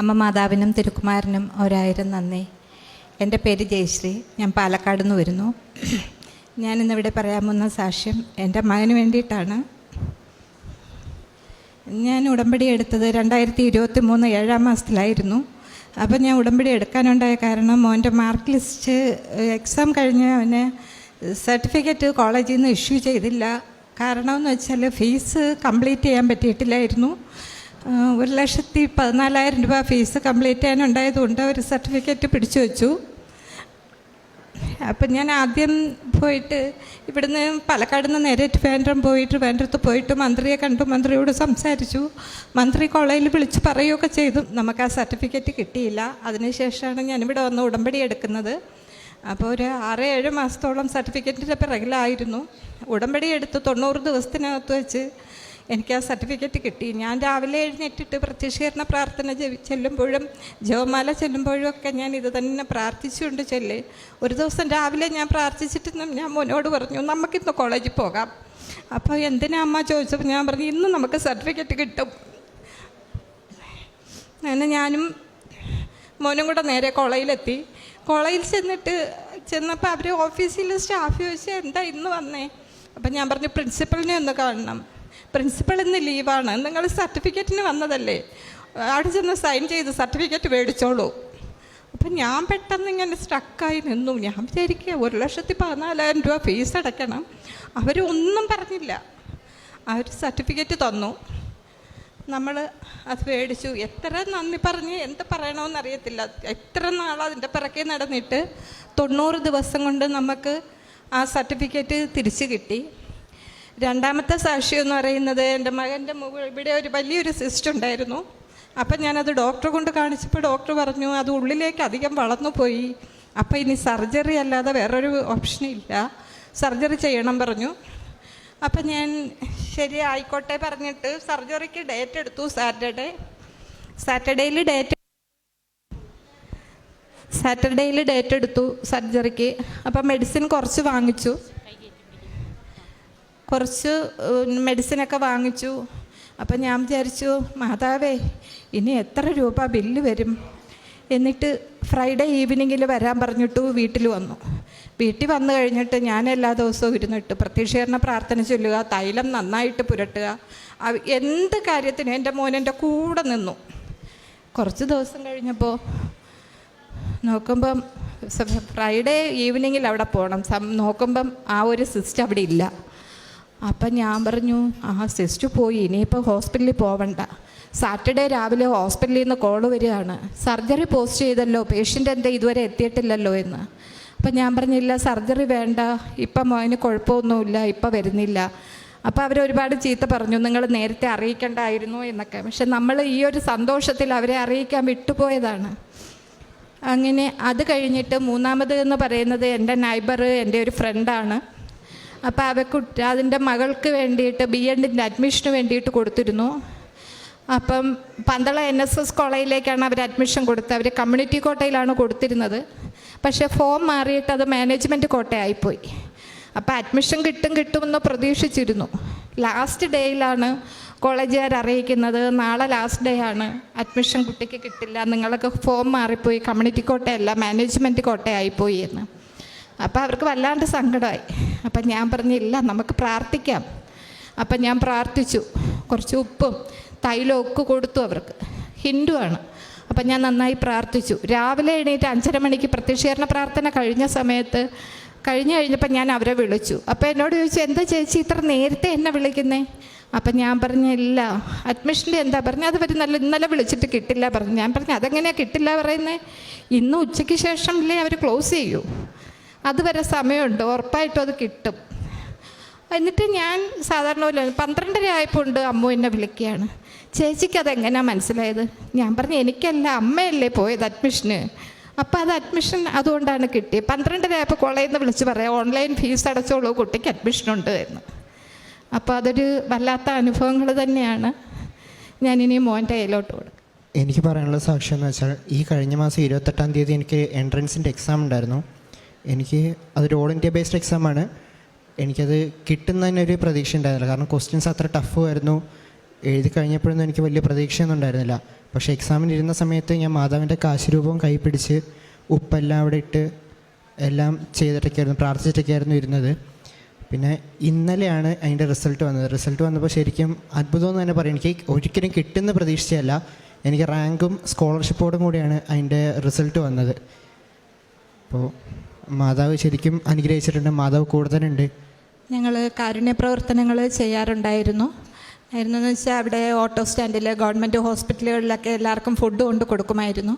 അമ്മ മാതാവിനും തിരുക്കുമാരനും ഒരായിരം നന്ദി. എൻ്റെ പേര് ജയശ്രീ, ഞാൻ പാലക്കാട് നിന്ന് വരുന്നു. ഞാനിന്നിവിടെ പറയാൻ പോകുന്ന സാക്ഷ്യം എൻ്റെ മകന് വേണ്ടിയിട്ടാണ്. ഞാൻ ഉടമ്പടി എടുത്തത് 2023 7-ാം മാസത്തിലായിരുന്നു. അപ്പം ഞാൻ ഉടമ്പടി എടുക്കാനുണ്ടായ കാരണം മോൻ്റെ മാർക്ക് ലിസ്റ്റ് എക്സാം കഴിഞ്ഞ് അവന് സർട്ടിഫിക്കറ്റ് കോളേജിൽ നിന്ന് ഇഷ്യൂ ചെയ്തില്ല. കാരണമെന്ന് വെച്ചാൽ ഫീസ് കംപ്ലീറ്റ് ചെയ്യാൻ പറ്റിയിട്ടില്ലായിരുന്നു. 1,14,000 രൂപ ഫീസ് കംപ്ലീറ്റ് ചെയ്യാനുണ്ടായതുകൊണ്ട് ഒരു സർട്ടിഫിക്കറ്റ് പിടിച്ചു വെച്ചു. അപ്പം ഞാൻ ആദ്യം പോയിട്ട് ഇവിടുന്ന് പാലക്കാട് നിന്ന് നേരെ ട്രിവാൻഡ്രത്ത് പോയിട്ട് മന്ത്രിയെ കണ്ടു, മന്ത്രിയോട് സംസാരിച്ചു. മന്ത്രി കോളേജിൽ വിളിച്ച് പറയുകയൊക്കെ ചെയ്തു. നമുക്ക് ആ സർട്ടിഫിക്കറ്റ് കിട്ടിയില്ല. അതിനുശേഷമാണ് ഞാനിവിടെ വന്ന് ഉടമ്പടി എടുക്കുന്നത്. അപ്പോൾ ഒരു 6-7 മാസത്തോളം സർട്ടിഫിക്കറ്റിൻ്റെ പിറകിലായിരുന്നു. ഉടമ്പടി എടുത്ത് 90 ദിവസത്തിനകത്ത് വെച്ച് എനിക്ക് ആ സർട്ടിഫിക്കറ്റ് കിട്ടി. ഞാൻ രാവിലെ എഴുന്നേറ്റിട്ട് പ്രത്യക്ഷീകരണ പ്രാർത്ഥന ചെല്ലുമ്പോഴും ജപമാല ചെല്ലുമ്പോഴും ഒക്കെ ഞാൻ ഇത് തന്നെ പ്രാർത്ഥിച്ചുകൊണ്ട് ചെല്ലേ. ഒരു ദിവസം രാവിലെ ഞാൻ പ്രാർത്ഥിച്ചിട്ട് ഞാൻ മോനോട് പറഞ്ഞു, നമുക്കിന്ന് കോളേജിൽ പോകാം. അപ്പോൾ എന്തിനാ അമ്മ ചോദിച്ചപ്പോൾ ഞാൻ പറഞ്ഞു, ഇന്ന് നമുക്ക് സർട്ടിഫിക്കറ്റ് കിട്ടും. അങ്ങനെ ഞാനും മോനും കൂടെ നേരെ കോളേജിലെത്തി. കോളേജിൽ ചെന്നപ്പോൾ അവർ ഓഫീസിൽ സ്റ്റാഫ് ചോദിച്ചാൽ എന്താ ഇന്ന് വന്നേ? അപ്പം ഞാൻ പറഞ്ഞു, പ്രിൻസിപ്പളിനെ ഒന്ന് കാണണം. പ്രിൻസിപ്പൾ ഇന്ന് ലീവാണ്, നിങ്ങൾ സർട്ടിഫിക്കറ്റിന് വന്നതല്ലേ, അവിടെ ചെന്ന് സൈൻ ചെയ്ത് സർട്ടിഫിക്കറ്റ് മേടിച്ചോളൂ. അപ്പം ഞാൻ പെട്ടെന്ന് ഇങ്ങനെ സ്ട്രക്കായി നിന്നു. ഞാൻ വിചാരിക്കുക 1,14,000 രൂപ ഫീസ് അടയ്ക്കണം. അവരൊന്നും പറഞ്ഞില്ല. അവർ സർട്ടിഫിക്കറ്റ് തന്നു. നമ്മൾ അത് മേടിച്ചു. എത്ര നന്ദി പറഞ്ഞ് എന്ത് പറയണമെന്നറിയത്തില്ല. എത്ര നാളതിൻ്റെ പിറകെ നടന്നിട്ട് 90 ദിവസം കൊണ്ട് നമുക്ക് ആ സർട്ടിഫിക്കറ്റ് തിരിച്ചു കിട്ടി. രണ്ടാമത്തെ സാക്ഷ്യം എന്ന് പറയുന്നത്, എൻ്റെ മകൻ്റെ ഇവിടെ ഒരു വലിയൊരു സിസ്റ്റ് ഉണ്ടായിരുന്നു. അപ്പം ഞാനത് ഡോക്ടറെ കൊണ്ട് കാണിച്ചപ്പോൾ ഡോക്ടർ പറഞ്ഞു അത് ഉള്ളിലേക്ക് അധികം വളർന്നു പോയി, അപ്പം ഇനി സർജറി അല്ലാതെ വേറൊരു ഓപ്ഷനില്ല, സർജറി ചെയ്യണം പറഞ്ഞു. അപ്പം ഞാൻ ശരി ആയിക്കോട്ടെ പറഞ്ഞിട്ട് സർജറിക്ക് ഡേറ്റ് എടുത്തു. സാറ്റർഡേയിൽ ഡേറ്റ് എടുത്തു സർജറിക്ക്. അപ്പം മെഡിസിൻ കുറച്ച് മെഡിസിനൊക്കെ വാങ്ങിച്ചു. അപ്പം ഞാൻ വിചാരിച്ചു, മാതാവേ ഇനി എത്ര രൂപ ബില്ല് വരും? എന്നിട്ട് ഫ്രൈഡേ ഈവനിങ്ങിൽ വരാൻ പറഞ്ഞിട്ട് വീട്ടിൽ വന്നു. വീട്ടിൽ വന്നു കഴിഞ്ഞിട്ട് ഞാൻ എല്ലാ ദിവസവും ഇരുന്നിട്ട് പ്രത്യക്ഷീകരണ പ്രാർത്ഥന ചൊല്ലുക, തൈലം നന്നായിട്ട് പുരട്ടുക, എന്ത് കാര്യത്തിനും എൻ്റെ മോൻ എൻ്റെ കൂടെ നിന്നു. കുറച്ച് ദിവസം കഴിഞ്ഞപ്പോൾ നോക്കുമ്പം ഫ്രൈഡേ ഈവനിങ്ങിൽ അവിടെ പോകണം. നോക്കുമ്പം ആ ഒരു സിസ്റ്റ് അവിടെ ഇല്ല. അപ്പം ഞാൻ പറഞ്ഞു, ആ സിസ്റ്റ് പോയി, ഇനിയിപ്പോൾ ഹോസ്പിറ്റലിൽ പോവണ്ട. സാറ്റർഡേ രാവിലെ ഹോസ്പിറ്റലിൽ നിന്ന് കോള് വരികയാണ്, സർജറി പോസ്റ്റ് ചെയ്തല്ലോ, പേഷ്യൻ്റ് എന്താ ഇതുവരെ എത്തിയിട്ടില്ലല്ലോ എന്ന്. അപ്പം ഞാൻ പറഞ്ഞില്ല, സർജറി വേണ്ട, ഇപ്പം മോന് കുഴപ്പമൊന്നുമില്ല, ഇപ്പം വരുന്നില്ല. അപ്പോൾ അവരൊരുപാട് ചീത്ത പറഞ്ഞു, നിങ്ങൾ നേരത്തെ അറിയിക്കേണ്ടായിരുന്നു എന്നൊക്കെ. പക്ഷെ നമ്മൾ ഈ ഒരു സന്തോഷത്തിൽ അവരെ അറിയിക്കാൻ വിട്ടുപോയതാണ്. അങ്ങനെ അത് കഴിഞ്ഞിട്ട് മൂന്നാമത് എന്ന് പറയുന്നത് എൻ്റെ നൈബർ, എൻ്റെ ഒരു ഫ്രണ്ടാണ്. അപ്പോൾ അതിൻ്റെ മകൾക്ക് വേണ്ടിയിട്ട് B.Ed അഡ്മിഷന് വേണ്ടിയിട്ട് കൊടുത്തിരുന്നു. അപ്പം പന്തള NSS കോളേജിലേക്കാണ് അവർ അഡ്മിഷൻ കൊടുത്തത്. അവർ കമ്മ്യൂണിറ്റി കോട്ടയിലാണ് കൊടുത്തിരുന്നത്. പക്ഷേ ഫോം മാറിയിട്ട് അത് മാനേജ്മെൻറ്റ് കോട്ടയായിപ്പോയി. അപ്പോൾ അഡ്മിഷൻ കിട്ടുമെന്ന് പ്രതീക്ഷിച്ചിരുന്നു. ലാസ്റ്റ് ഡേയിലാണ് കോളേജുകാർ അറിയിക്കുന്നത്, നാളെ ലാസ്റ്റ് ഡേ ആണ്, അഡ്മിഷൻ കുട്ടിക്ക് കിട്ടില്ല, നിങ്ങളൊക്കെ ഫോം മാറിപ്പോയി, കമ്മ്യൂണിറ്റി കോട്ടയല്ല മാനേജ്മെൻറ്റ് കോട്ടയായിപ്പോയി എന്ന്. അപ്പോൾ അവർക്ക് വല്ലാണ്ട് സങ്കടമായി. അപ്പം ഞാൻ പറഞ്ഞില്ല, നമുക്ക് പ്രാർത്ഥിക്കാം. അപ്പം ഞാൻ പ്രാർത്ഥിച്ചു. കുറച്ച് ഉപ്പും തൈലമൊക്കെ കൊടുത്തു അവർക്ക്. ഹിന്ദു ആണ്. അപ്പം ഞാൻ നന്നായി പ്രാർത്ഥിച്ചു. രാവിലെ എണീറ്റ് 5:30 മണിക്ക് പ്രത്യക്ഷീകരണ പ്രാർത്ഥന കഴിഞ്ഞപ്പോൾ ഞാൻ അവരെ വിളിച്ചു. അപ്പോൾ എന്നോട് ചോദിച്ചു, എന്താ ചേച്ചി ഇത്ര നേരത്തെ എന്നെ വിളിക്കുന്നേ? അപ്പം ഞാൻ പറഞ്ഞില്ല, അഡ്മിഷൻ്റെ എന്താ പറഞ്ഞു, അത് ഇന്നലെ വിളിച്ചിട്ട് കിട്ടില്ല പറഞ്ഞു. ഞാൻ പറഞ്ഞു, അതെങ്ങനെയാണ് കിട്ടില്ല പറയുന്നത്? ഇന്ന് ഉച്ചയ്ക്ക് ശേഷം ഇല്ലേ അവർ ക്ലോസ് ചെയ്യൂ, അതുവരെ സമയമുണ്ട്, ഉറപ്പായിട്ടും അത് കിട്ടും. എന്നിട്ട് ഞാൻ സാധാരണ പോലെ 12:30 ആയപ്പോൾ അമ്മു എന്നെ വിളിക്കുകയാണ്, ചേച്ചിക്ക് അതെങ്ങനെയാണ് മനസ്സിലായത്? ഞാൻ പറഞ്ഞു, എനിക്കല്ല, അമ്മയല്ലേ പോയത് അഡ്മിഷന്. അപ്പോൾ അത് അഡ്മിഷൻ അതുകൊണ്ടാണ് കിട്ടിയത്. 12:30 ആയപ്പോൾ കോളേജിൽ നിന്ന് വിളിച്ച് പറയാം, ഓൺലൈൻ ഫീസ് അടച്ചോളൂ, കുട്ടിക്ക് അഡ്മിഷനുണ്ട് എന്ന്. അപ്പോൾ അതൊരു വല്ലാത്ത അനുഭവങ്ങൾ തന്നെയാണ്. ഞാനിനി മോൻ്റെ കയ്യിലോട്ട് കൊടുക്കും. എനിക്ക് പറയാനുള്ള സാക്ഷ്യം എന്ന് വെച്ചാൽ, ഈ കഴിഞ്ഞ മാസം 28-ാം തീയതി എനിക്ക് എൻട്രൻസിൻ്റെ എക്സാം ഉണ്ടായിരുന്നു. അതൊരു ഓൾ ഇന്ത്യ ബേസ്ഡ് എക്സാമാണ്. എനിക്കത് കിട്ടുന്നതിനൊരു പ്രതീക്ഷ ഉണ്ടായിരുന്നില്ല. കാരണം ക്വസ്റ്റ്യൻസ് അത്ര ടഫുമായിരുന്നു. എഴുതി കഴിഞ്ഞപ്പോഴൊന്നും എനിക്ക് വലിയ പ്രതീക്ഷയൊന്നും ഉണ്ടായിരുന്നില്ല. പക്ഷേ എക്സാമിന് ഇരുന്ന സമയത്ത് ഞാൻ മാതാവിൻ്റെ കാശുരൂപവും കൈ പിടിച്ച് ഉപ്പെല്ലാം അവിടെ ഇട്ട് എല്ലാം ചെയ്തിട്ടൊക്കെയായിരുന്നു, പ്രാർത്ഥിച്ചിട്ടൊക്കെയായിരുന്നു ഇരുന്നത്. പിന്നെ ഇന്നലെയാണ് അതിൻ്റെ റിസൾട്ട് വന്നത്. റിസൾട്ട് വന്നപ്പോൾ ശരിക്കും അത്ഭുതം എന്ന് തന്നെ പറയാം. എനിക്ക് ഒരിക്കലും കിട്ടുന്ന പ്രതീക്ഷിച്ചല്ല. എനിക്ക് റാങ്കും സ്കോളർഷിപ്പോടും കൂടിയാണ് അതിൻ്റെ റിസൾട്ട് വന്നത്. അപ്പോൾ മാതാവ് ശരിക്കും അനുഗ്രഹിച്ചിട്ടുണ്ട്. മാതാവ് കൂടുതലുണ്ട്. ഞങ്ങൾ കാരുണ്യ പ്രവർത്തനങ്ങൾ ചെയ്യാറുണ്ടായിരുന്നു. എന്ന് വെച്ചാൽ അവിടെ ഓട്ടോ സ്റ്റാൻഡിൽ, ഗവൺമെൻറ് ഹോസ്പിറ്റലുകളിലൊക്കെ എല്ലാവർക്കും ഫുഡ് കൊണ്ട് കൊടുക്കുമായിരുന്നു.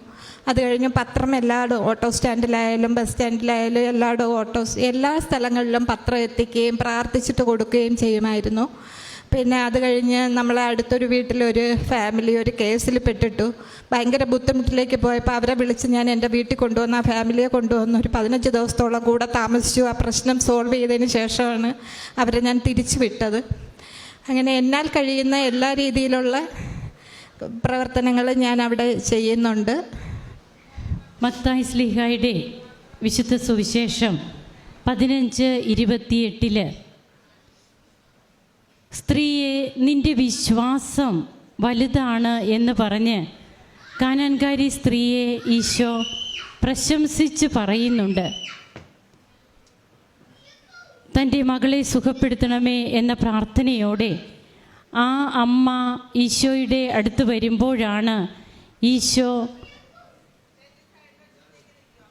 അത് കഴിഞ്ഞ് പത്രം എല്ലായിടും, ഓട്ടോ സ്റ്റാൻഡിലായാലും ബസ് സ്റ്റാൻഡിലായാലും എല്ലായിടും എല്ലാ സ്ഥലങ്ങളിലും പത്രം എത്തിക്കുകയും പ്രാർത്ഥിച്ചിട്ട് കൊടുക്കുകയും ചെയ്യുമായിരുന്നു. പിന്നെ അത് കഴിഞ്ഞ് നമ്മളെ അടുത്തൊരു വീട്ടിലൊരു ഫാമിലി ഒരു കേസിൽ പെട്ടിട്ടു. ഭയങ്കര ബുദ്ധിമുട്ടിലേക്ക് പോയപ്പോൾ അവരെ വിളിച്ച് ഞാൻ എൻ്റെ വീട്ടിൽ കൊണ്ടുവന്ന് ആ ഫാമിലിയെ കൊണ്ടുവന്ന് ഒരു 15 ദിവസത്തോളം കൂടെ താമസിച്ചു. ആ പ്രശ്നം സോൾവ് ചെയ്തതിന് ശേഷമാണ് അവരെ ഞാൻ തിരിച്ചു വിട്ടത്. അങ്ങനെ എന്നാൽ കഴിയുന്ന എല്ലാ രീതിയിലുള്ള പ്രവർത്തനങ്ങൾ ഞാൻ അവിടെ ചെയ്യുന്നുണ്ട്. മത്തായി ശ്ലീഹായുടെ വിശുദ്ധ സുവിശേഷം 15:28 സ്ത്രീയെ നിന്റെ വിശ്വാസം വലുതാണ് എന്ന് പറഞ്ഞ് കാനാൻകാരി സ്ത്രീയെ ഈശോ പ്രശംസിച്ച് പറയുന്നുണ്ട്. തൻ്റെ മകളെ സുഖപ്പെടുത്തണമേ എന്ന പ്രാർത്ഥനയോടെ ആ അമ്മ ഈശോയുടെ അടുത്ത് വരുമ്പോഴാണ് ഈശോ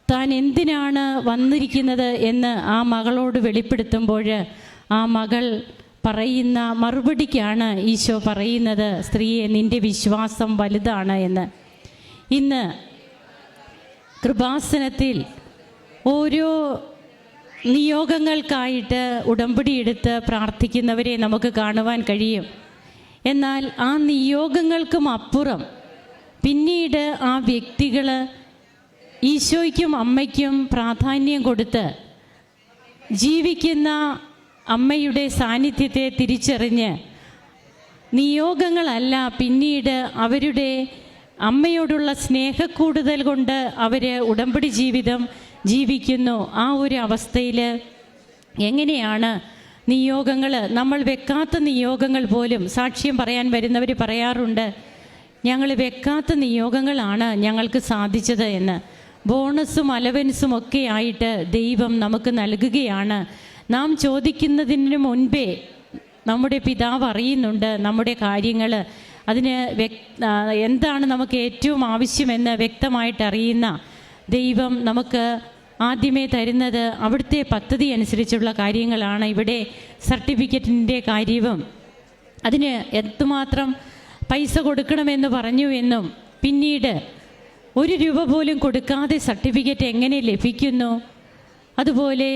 താൻ എന്തിനാണ് വന്നിരിക്കുന്നത് എന്ന് ആ മകളോട് വെളിപ്പെടുത്തുമ്പോൾ ആ മകൾ പറയുന്ന മറുപടിക്കാണ് ഈശോ പറയുന്നത്, സ്ത്രീയെ നിൻ്റെ വിശ്വാസം വലുതാണ് എന്ന്. ഇന്ന് കൃപാസനത്തിൽ ഓരോ നിയോഗങ്ങൾക്കായിട്ട് ഉടമ്പടിയെടുത്ത് പ്രാർത്ഥിക്കുന്നവരെ നമുക്ക് കാണുവാൻ കഴിയും. എന്നാൽ ആ നിയോഗങ്ങൾക്കും അപ്പുറം പിന്നീട് ആ വ്യക്തികൾ ഈശോയ്ക്കും അമ്മയ്ക്കും പ്രാധാന്യം കൊടുത്ത് ജീവിക്കുന്ന അമ്മയുടെ സാന്നിധ്യത്തെ തിരിച്ചറിഞ്ഞ് നിയോഗങ്ങളല്ല, പിന്നീട് അവരുടെ അമ്മയോടുള്ള സ്നേഹക്കൂടുതൽ കൊണ്ട് അവർ ഉടമ്പടി ജീവിതം ജീവിക്കുന്നു. ആ ഒരു അവസ്ഥയിൽ എങ്ങനെയാണ് നിയോഗങ്ങൾ, നമ്മൾ വെക്കാത്ത നിയോഗങ്ങൾ പോലും സാക്ഷ്യം പറയാൻ വരുന്നവർ പറയാറുണ്ട്, ഞങ്ങൾ വെക്കാത്ത നിയോഗങ്ങളാണ് ഞങ്ങൾക്ക് സാധിച്ചത് എന്ന്. ബോണസും അലവൻസും ഒക്കെ ആയിട്ട് ദൈവം നമുക്ക് നൽകുകയാണ്. നാം ചോദിക്കുന്നതിന് മുൻപേ നമ്മുടെ പിതാവ് അറിയുന്നുണ്ട് നമ്മുടെ കാര്യങ്ങൾ. അതിന് എന്താണ് നമുക്ക് ഏറ്റവും ആവശ്യമെന്ന് വ്യക്തമായിട്ട് അറിയുന്ന ദൈവം നമുക്ക് ആദ്യമേ തരുന്നത് അവിടുത്തെ പദ്ധതി അനുസരിച്ചുള്ള കാര്യങ്ങളാണ്. ഇവിടെ സർട്ടിഫിക്കറ്റിൻ്റെ കാര്യവും അതിന് എന്തുമാത്രം പൈസ കൊടുക്കണമെന്ന് പറഞ്ഞു എന്നും പിന്നീട് 1 രൂപ പോലും കൊടുക്കാതെ സർട്ടിഫിക്കറ്റ് എങ്ങനെ ലഭിക്കുന്നു, അതുപോലെ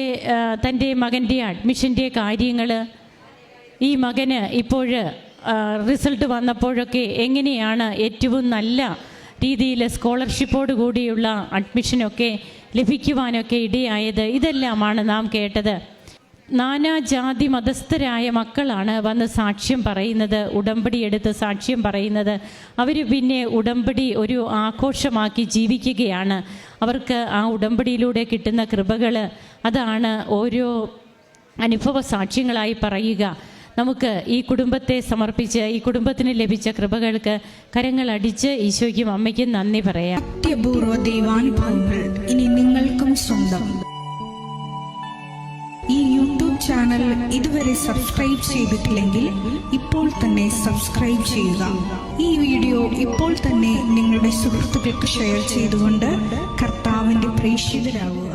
തൻ്റെ മകൻ്റെ അഡ്മിഷൻ്റെ കാര്യങ്ങൾ, ഈ മകന് ഇപ്പോൾ റിസൾട്ട് വന്നപ്പോഴൊക്കെ എങ്ങനെയാണ് ഏറ്റവും നല്ല രീതിയിൽ സ്കോളർഷിപ്പോട് കൂടിയുള്ള അഡ്മിഷനൊക്കെ ലഭിക്കുവാനൊക്കെ ഇടയായത്, ഇതെല്ലാമാണ് നാം കേട്ടത്. നാനാജാതി മതസ്ഥരായ മക്കളാണ് വന്ന് സാക്ഷ്യം പറയുന്നത്, ഉടമ്പടി എടുത്ത് സാക്ഷ്യം പറയുന്നത്. അവർ പിന്നെ ഉടമ്പടി ഒരു ആഘോഷമാക്കി ജീവിക്കുകയാണ്. അവർക്ക് ആ ഉടമ്പടിയിലൂടെ കിട്ടുന്ന കൃപകൾ അതാണ് ഓരോ അനുഭവ സാക്ഷ്യങ്ങളായി പറയുക. നമുക്ക് ഈ കുടുംബത്തെ സമർപ്പിച്ച് ഈ കുടുംബത്തിന് ലഭിച്ച കൃപകൾക്ക് കരങ്ങളടിച്ച് ഈശോയ്ക്കും അമ്മയ്ക്കും നന്ദി പറയാം. അത്യപൂർവ ദൈവാനുഭവങ്ങൾ ഇനി നിങ്ങൾക്കും സ്വന്തം. ഈ യൂട്യൂബ് ചാനൽ ഇതുവരെ സബ്സ്ക്രൈബ് ചെയ്തിട്ടില്ലെങ്കിൽ ഇപ്പോൾ തന്നെ സബ്സ്ക്രൈബ് ചെയ്യുക. ഈ വീഡിയോ ഇപ്പോൾ തന്നെ നിങ്ങളുടെ സുഹൃത്തുക്കൾക്ക് ഷെയർ ചെയ്തുകൊണ്ട് കർത്താവിൻ്റെ പ്രേക്ഷിതരാകുക.